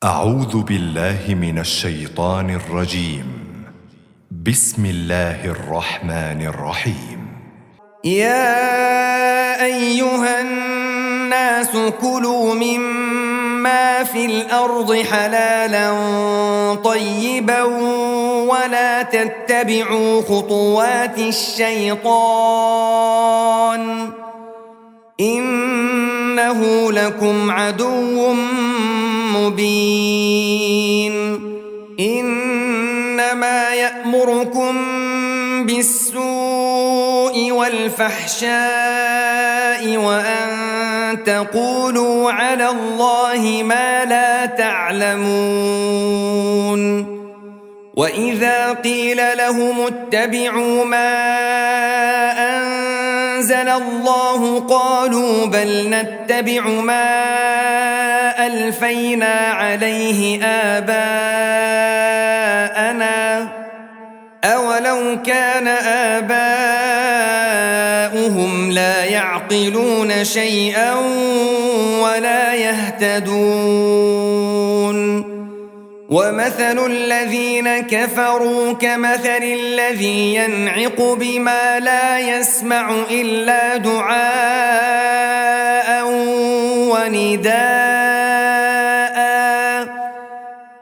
أعوذ بالله من الشيطان الرجيم. بسم الله الرحمن الرحيم. يا أيها الناس كلوا مما في الأرض حلالا طيبا ولا تتبعوا خطوات الشيطان إنه لكم عدو مبين. إنما يأمركم بالسوء والفحشاء وأن تقولوا على الله ما لا تعلمون. وإذا قيل لهم اتبعوا ما أنزل الله قالوا بل نتبع ما ألفينا عليه آباءنا أولو كان آباؤهم لا يعقلون شيئا ولا يهتدون. ومثل الذين كفروا كمثل الذي ينعق بما لا يسمع إلا دعاء ونداء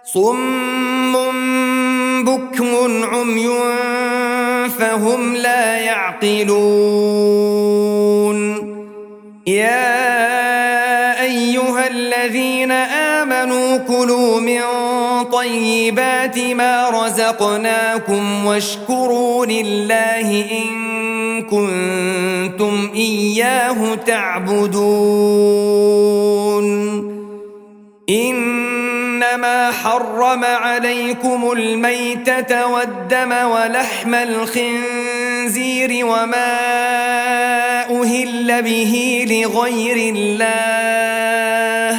صم بكم عمي فهم لا يعقلون. يا أيها الذين آمنوا كلوا من طيبات ما رزقناكم واشكروا لله إن كنتم إياه تعبدون. إنما حرم عليكم الميتة والدم ولحم الخنزير وما أهل به لغير الله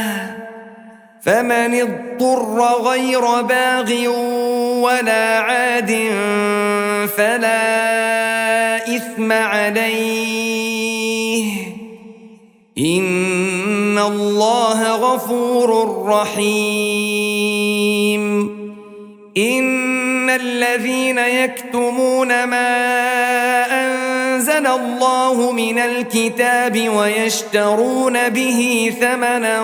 فمن اضطر غير باغ ولا عاد فلا إثم عليه إن الله غفور رحيم. إن الذين يكتمون ما أنزل الله من الكتاب ويشترون به ثمنا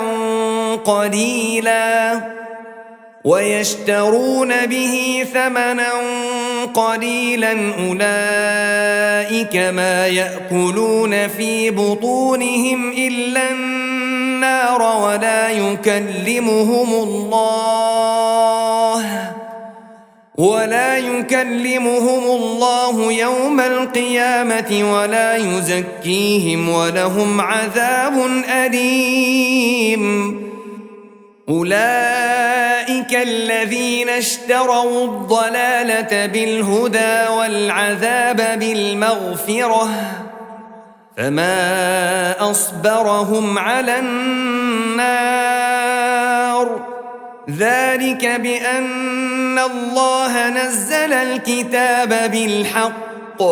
قليلا أولئك ما يأكلون في بطونهم إلا النار ولا يكلمهم الله يوم القيامة ولا يزكيهم ولهم عذاب أليم. أولئك الذين اشتروا الضلالة بالهدى والعذاب بالمغفرة فما أصبرهم على النار ذلك بأن الله نزل الكتاب بالحق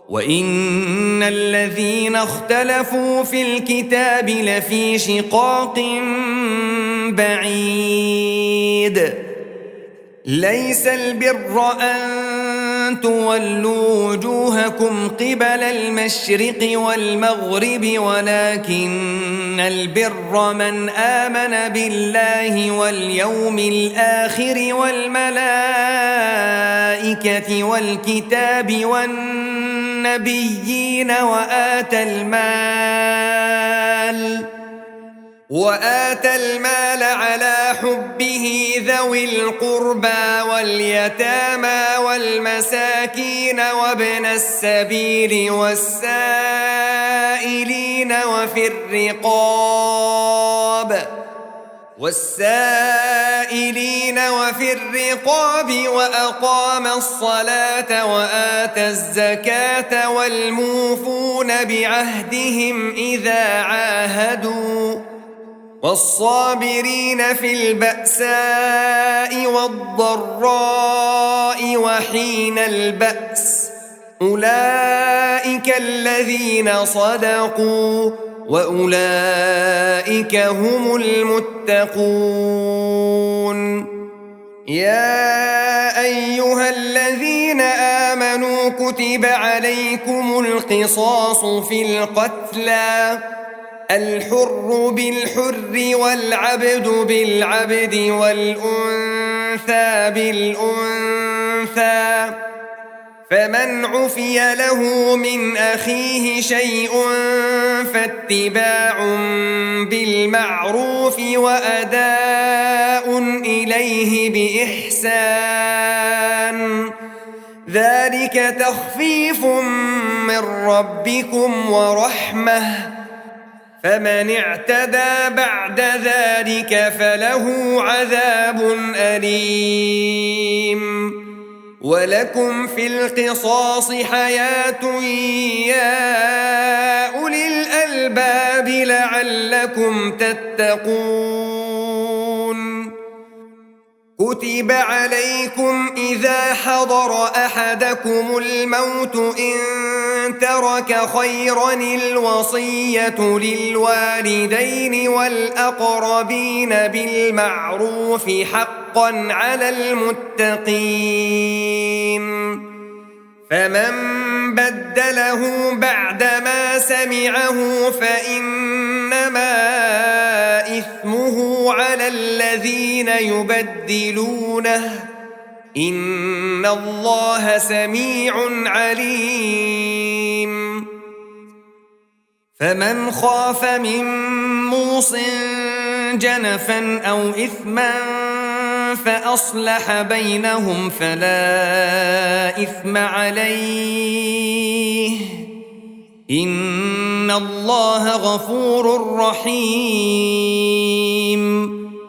وإن الذين اختلفوا في الكتاب لفي شقاق بعيد. ليس البر أن تولوا وجوهكم قبل المشرق والمغرب ولكن البر من آمن بالله واليوم الآخر والملائكة والكتاب والنبيين وآتى المال على حبه ذوي القربى واليتامى والمساكين وابن السبيل والسائلين وفي الرقاب وأقام الصلاة وآتى الزكاة والموفون بعهدهم إذا عاهدوا والصابرين في البأساء والضراء وحين البأس أولئك الذين صدقوا وأولئك هم المتقون. يا أيها الذين آمنوا كتب عليكم القصاص في القتلى، الحر بالحر والعبد بالعبد والأنثى بالأنثى، فمن عفي له من أخيه شيء فاتباع بالمعروف وأداء إليه بإحسان، ذلك تخفيف من ربكم ورحمة، فمن اعتدى بعد ذلك فله عذاب أليم. ولكم في القصاص حياة يا أولي الألباب لعلكم تتقون. كتب عليكم إذا حضر أحدكم الموت إن ترك خيرا الوصية للوالدين والأقربين بالمعروف حقا على المتقين، فمن بدله بعدما سمعه فإنما إثمه على الذين يبدلونه، إن الله سميع عليم. فمن خاف من موص جنفا أو إثما فأصلح بينهم فلا إثم عليه، إن الله غفور رحيم.